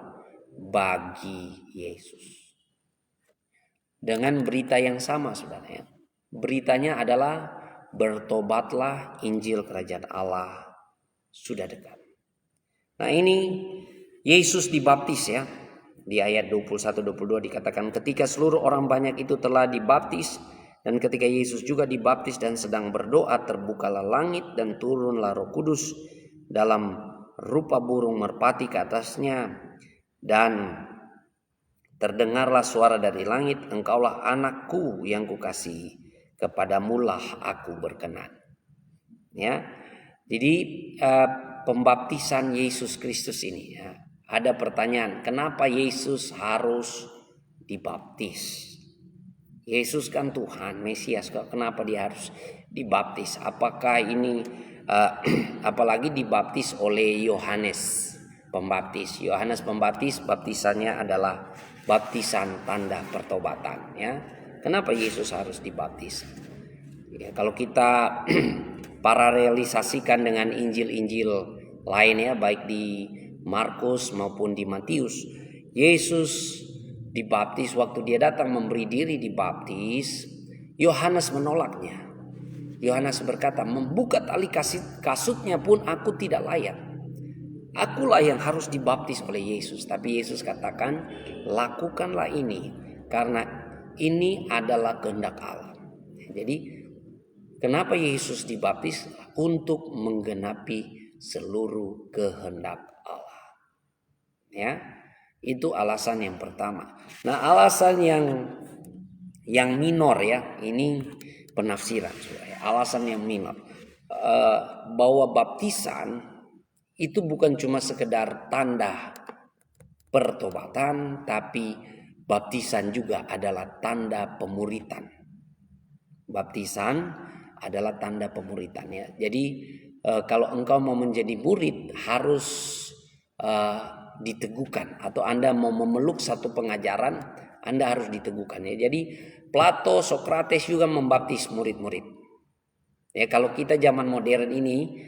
Speaker 1: bagi Yesus dengan berita yang sama saudara ya. Beritanya adalah bertobatlah, Injil kerajaan Allah sudah dekat. Nah ini Yesus dibaptis ya. Di ayat 21-22 dikatakan ketika seluruh orang banyak itu telah dibaptis dan ketika Yesus juga dibaptis dan sedang berdoa, terbukalah langit dan turunlah Roh Kudus dalam rupa burung merpati ke atasnya dan terdengarlah suara dari langit, engkaulah anakku yang kukasihi, kepadamulah aku berkenan. Ya. Jadi pembaptisan Yesus Kristus ini ya. Ada pertanyaan, kenapa Yesus harus dibaptis? Yesus kan Tuhan, Mesias, kenapa dia harus dibaptis? Apakah ini apalagi dibaptis oleh Yohanes Pembaptis? Yohanes Pembaptis baptisannya adalah baptisan tanda pertobatan ya. Kenapa Yesus harus dibaptis? Ya, kalau kita paralelisasikan dengan Injil-Injil lain ya, baik di Markus maupun di Matius, Yesus dibaptis waktu dia datang memberi diri dibaptis, Yohanes menolaknya. Yohanes berkata, membuka tali kasutnya pun aku tidak layak. Akulah yang harus dibaptis oleh Yesus. Tapi Yesus katakan, lakukanlah ini karena ini adalah kehendak Allah. Jadi kenapa Yesus dibaptis? Untuk menggenapi seluruh kehendak Allah. Ya, itu alasan yang pertama. Nah, alasan yang minor ya, ini penafsiran. Alasan yang minor bahwa baptisan itu bukan cuma sekedar tanda pertobatan, tapi baptisan juga adalah tanda pemuritan. Baptisan adalah tanda pemuritan ya. Jadi kalau engkau mau menjadi murid harus diteguhkan, atau Anda mau memeluk satu pengajaran, Anda harus diteguhkan ya. Jadi Plato, Sokrates juga membaptis murid-murid. Ya, kalau kita zaman modern ini,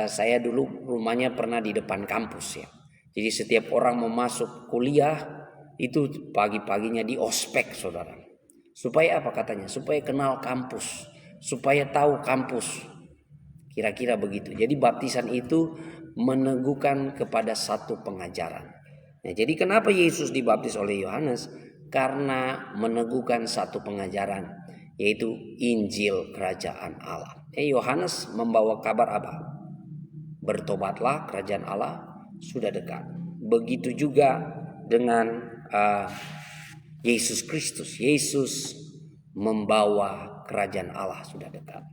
Speaker 1: saya dulu rumahnya pernah di depan kampus ya. Jadi setiap orang mau masuk kuliah itu pagi-paginya di ospek, saudara. Supaya apa katanya? Supaya kenal kampus, supaya tahu kampus. Kira-kira begitu. Jadi baptisan itu meneguhkan kepada satu pengajaran. Nah, jadi kenapa Yesus dibaptis oleh Yohanes? Karena meneguhkan satu pengajaran, yaitu Injil Kerajaan Allah. Yohanes membawa kabar apa? Bertobatlah, kerajaan Allah sudah dekat. Begitu juga dengan Yesus Kristus. Yesus membawa kerajaan Allah sudah dekat.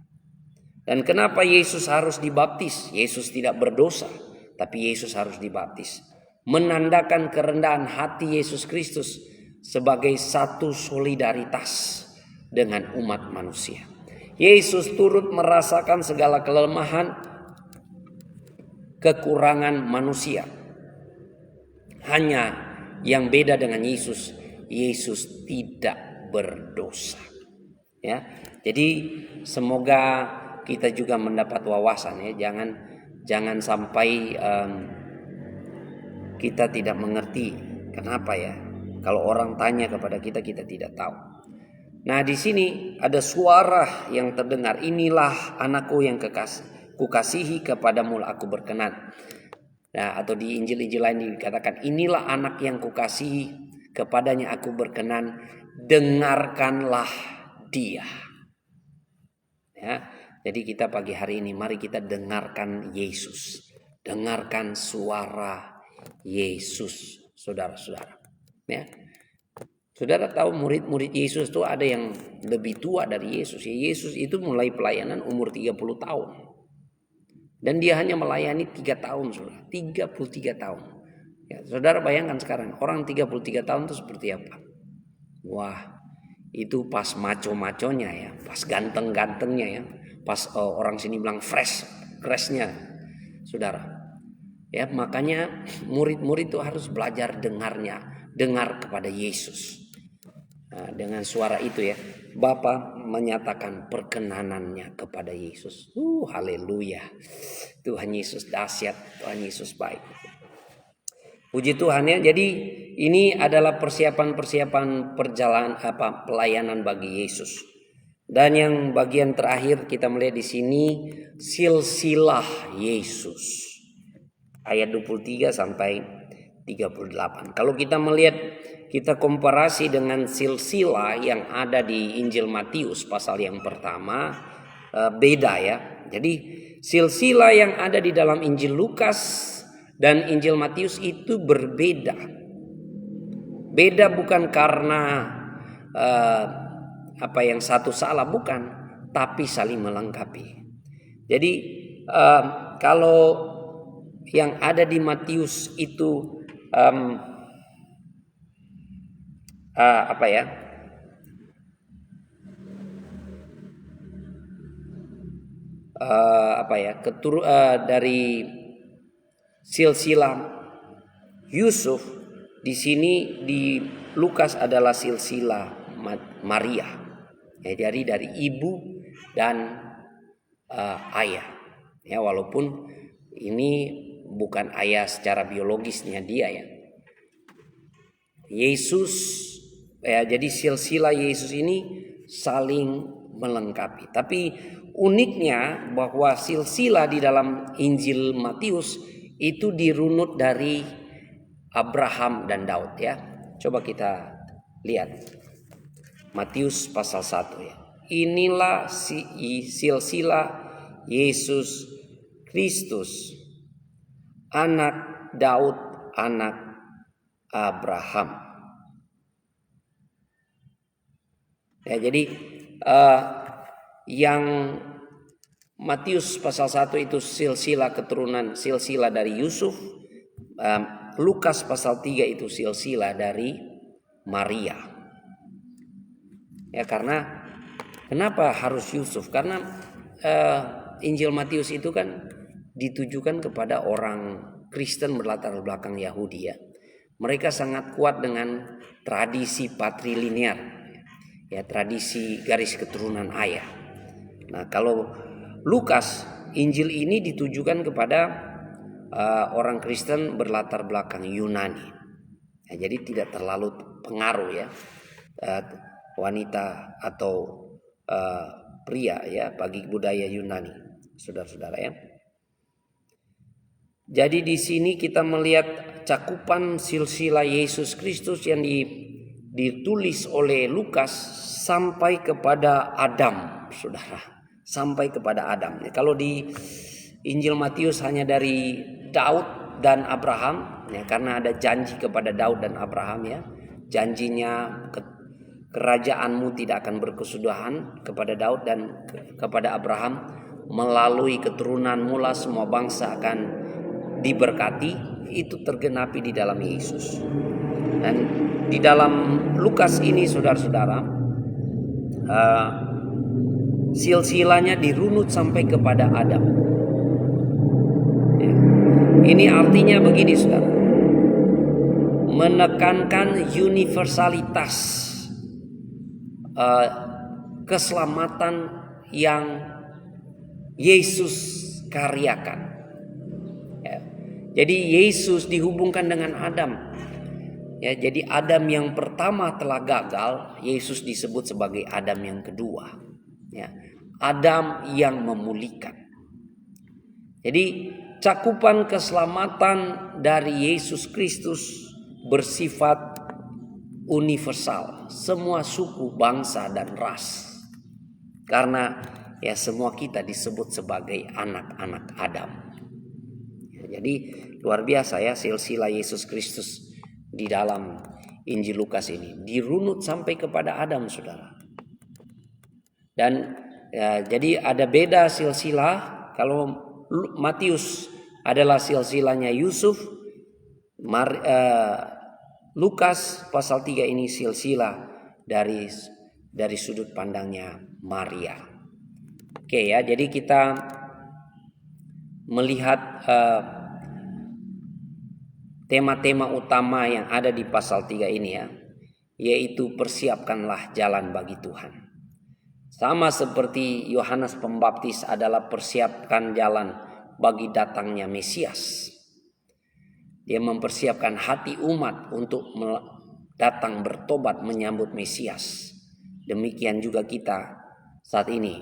Speaker 1: Dan kenapa Yesus harus dibaptis? Yesus tidak berdosa, tapi Yesus harus dibaptis. Menandakan kerendahan hati Yesus Kristus sebagai satu solidaritas dengan umat manusia. Yesus turut merasakan segala kelemahan, kekurangan manusia. Hanya yang beda dengan Yesus, Yesus tidak berdosa. Ya, jadi semoga kita juga mendapat wawasan ya, jangan sampai kita tidak mengerti kenapa ya. Kalau orang tanya kepada kita, kita tidak tahu. Nah, di sini ada suara yang terdengar, inilah anakku yang kukasihi, kepadamu aku berkenan. Nah, atau di Injil-Injil lain dikatakan, inilah anak yang kukasihi, kepadanya aku berkenan, dengarkanlah dia. Ya. Jadi kita pagi hari ini mari kita dengarkan Yesus. Dengarkan suara Yesus, saudara-saudara. Ya. Saudara tahu murid-murid Yesus itu ada yang lebih tua dari Yesus. Ya, Yesus itu mulai pelayanan umur 30 tahun. Dan dia hanya melayani 3 tahun, saudara. 33 tahun. Ya, saudara bayangkan sekarang orang 33 tahun itu seperti apa? Wah, itu pas maco-maconya ya, pas ganteng-gantengnya ya. Pas orang sini bilang freshnya, saudara. Ya, makanya murid-murid itu harus belajar dengar kepada Yesus. Nah, dengan suara itu ya, Bapa menyatakan perkenanannya kepada Yesus. Haleluya. Tuhan Yesus dahsyat, Tuhan Yesus baik. Puji Tuhan ya. Jadi ini adalah persiapan perjalanan pelayanan bagi Yesus. Dan yang bagian terakhir kita melihat di sini silsilah Yesus. Ayat 23 sampai 38. Kalau kita melihat, kita komparasi dengan silsilah yang ada di Injil Matius pasal yang pertama, beda ya. Jadi silsilah yang ada di dalam Injil Lukas dan Injil Matius itu berbeda. Beda bukan karena yang satu salah, bukan, tapi saling melengkapi. Jadi kalau yang ada di Matius itu dari silsilah Yusuf, di sini di Lukas adalah silsilah Maria. Ya, dari ibu dan ayah. Ya, walaupun ini bukan ayah secara biologisnya dia ya. Yesus ya, jadi silsilah Yesus ini saling melengkapi. Tapi uniknya bahwa silsilah di dalam Injil Matius itu dirunut dari Abraham dan Daud ya. Coba kita lihat Matius pasal 1 ya. Inilah silsilah Yesus Kristus, anak Daud, anak Abraham. Ya, jadi yang Matius pasal 1 itu silsilah keturunan, silsilah dari Yusuf. Lukas pasal 3 itu silsilah dari Maria. Ya, karena Kenapa harus Yusuf? Karena Injil Matius itu kan ditujukan kepada orang Kristen berlatar belakang Yahudi ya. Mereka sangat kuat dengan tradisi patrilinear, ya, tradisi garis keturunan ayah. Nah, kalau Lukas, Injil ini ditujukan kepada orang Kristen berlatar belakang Yunani. Ya, jadi tidak terlalu pengaruh ya wanita atau pria ya bagi budaya Yunani, saudara-saudara ya. Jadi di sini kita melihat cakupan silsilah Yesus Kristus yang ditulis oleh Lukas sampai kepada Adam, saudara. Sampai kepada Adam. Kalau di Injil Matius hanya dari Daud dan Abraham, ya, karena ada janji kepada Daud dan Abraham ya. Janjinya kerajaanmu tidak akan berkesudahan kepada Daud dan kepada Abraham, melalui keturunanmu lah semua bangsa akan diberkati. Itu tergenapi di dalam Yesus. Dan di dalam Lukas ini saudara-saudara, silsilahnya dirunut sampai kepada Adam. Ya. Ini artinya begini saudara, menekankan universalitas keselamatan yang Yesus karyakan. Ya. Jadi Yesus dihubungkan dengan Adam. Ya, jadi Adam yang pertama telah gagal, Yesus disebut sebagai Adam yang kedua. Ya, Adam yang memulihkan. Jadi cakupan keselamatan dari Yesus Kristus bersifat universal, semua suku, bangsa dan ras. Karena ya semua kita disebut sebagai anak-anak Adam. Ya, jadi luar biasa ya silsilah Yesus Kristus di dalam Injil Lukas ini dirunut sampai kepada Adam, saudara. Dan ya, jadi ada beda silsilah. Kalau Matius adalah silsilahnya Yusuf, Lukas pasal 3 ini silsilah dari sudut pandangnya Maria. Oke ya, jadi kita melihat tema-tema utama yang ada di pasal 3 ini ya, yaitu persiapkanlah jalan bagi Tuhan. Sama seperti Yohanes Pembaptis adalah persiapkan jalan bagi datangnya Mesias. Dia mempersiapkan hati umat untuk datang bertobat menyambut Mesias. Demikian juga kita saat ini,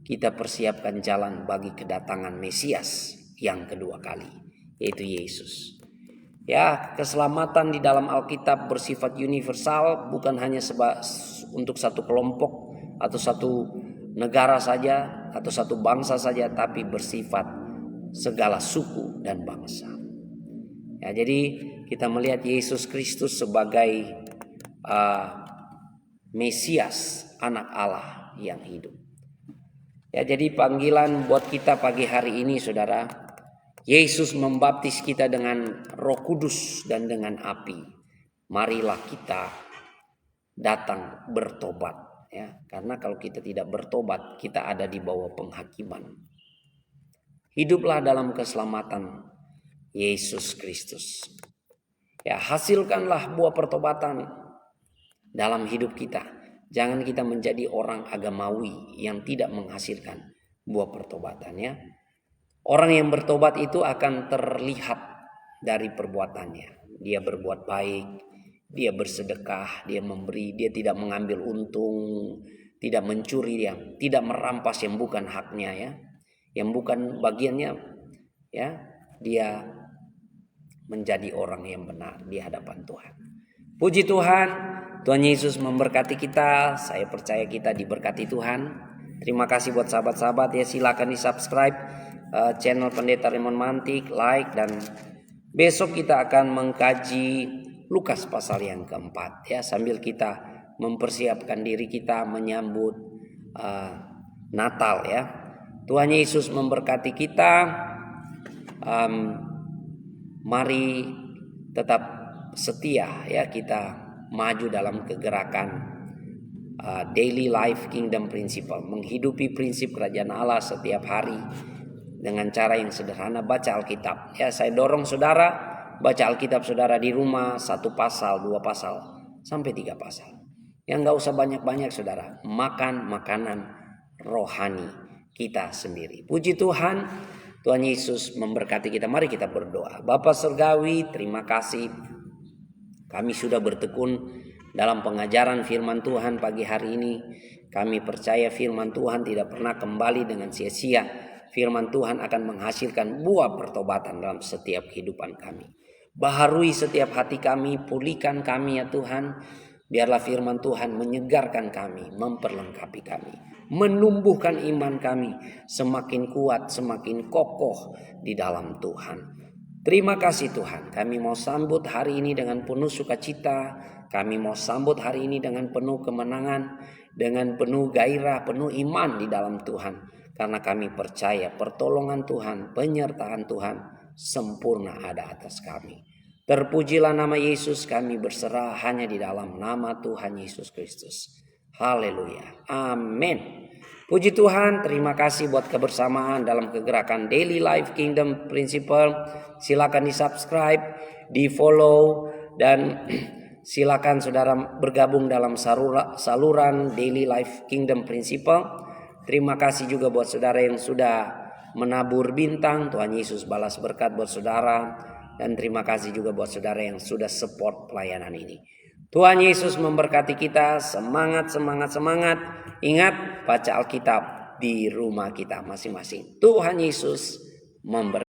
Speaker 1: kita persiapkan jalan bagi kedatangan Mesias yang kedua kali, yaitu Yesus. Ya, keselamatan di dalam Alkitab bersifat universal, bukan hanya untuk satu kelompok atau satu negara saja atau satu bangsa saja, tapi bersifat segala suku dan bangsa. Ya, jadi kita melihat Yesus Kristus sebagai Mesias, anak Allah yang hidup. Ya, jadi panggilan buat kita pagi hari ini, saudara. Yesus membaptis kita dengan Roh Kudus dan dengan api. Marilah kita datang bertobat, ya. Karena kalau kita tidak bertobat, kita ada di bawah penghakiman. Hiduplah dalam keselamatan Yesus Kristus. Ya, hasilkanlah buah pertobatan dalam hidup kita. Jangan kita menjadi orang agamawi yang tidak menghasilkan buah pertobatan, ya. Orang yang bertobat itu akan terlihat dari perbuatannya. Dia berbuat baik, dia bersedekah, dia memberi, dia tidak mengambil untung, tidak mencuri, dia tidak merampas yang bukan haknya, ya, yang bukan bagiannya, ya. Dia menjadi orang yang benar di hadapan Tuhan. Puji Tuhan, Tuhan Yesus memberkati kita. Saya percaya kita diberkati Tuhan. Terima kasih buat sahabat-sahabat ya, silakan di-subscribe channel Pendeta Raymond Mantik, like, dan besok kita akan mengkaji Lukas pasal yang keempat ya, sambil kita mempersiapkan diri kita menyambut Natal ya. Tuhan Yesus memberkati kita. Mari tetap setia ya, kita maju dalam kegerakan Daily Life Kingdom Principle, menghidupi prinsip kerajaan Allah setiap hari dengan cara yang sederhana. Baca Alkitab. Ya, saya dorong saudara baca Alkitab saudara di rumah, 1 pasal, 2 pasal, sampai 3 pasal. Yang gak usah banyak-banyak saudara. Makan makanan rohani kita sendiri. Puji Tuhan, Tuhan Yesus memberkati kita. Mari kita berdoa. Bapa Surgawi, terima kasih. Kami sudah bertekun dalam pengajaran firman Tuhan pagi hari ini. Kami percaya firman Tuhan tidak pernah kembali dengan sia-sia. Firman Tuhan akan menghasilkan buah pertobatan dalam setiap kehidupan kami. Baharui setiap hati kami, pulihkan kami ya Tuhan. Biarlah firman Tuhan menyegarkan kami, memperlengkapi kami, menumbuhkan iman kami semakin kuat, semakin kokoh di dalam Tuhan. Terima kasih Tuhan, kami mau sambut hari ini dengan penuh sukacita. Kami mau sambut hari ini dengan penuh kemenangan, dengan penuh gairah, penuh iman di dalam Tuhan. Karena kami percaya pertolongan Tuhan, penyertaan Tuhan sempurna ada atas kami. Terpujilah nama Yesus, kami berserah hanya di dalam nama Tuhan Yesus Kristus. Haleluya, amin. Puji Tuhan, terima kasih buat kebersamaan dalam kegerakan Daily Life Kingdom Principle. Silakan di subscribe, di follow, dan silakan saudara bergabung dalam saluran Daily Life Kingdom Principle. Terima kasih juga buat saudara yang sudah menabur bintang. Tuhan Yesus balas berkat buat saudara. Dan terima kasih juga buat saudara yang sudah support pelayanan ini. Tuhan Yesus memberkati kita. Semangat, semangat, semangat. Ingat, baca Alkitab di rumah kita masing-masing. Tuhan Yesus memberkati.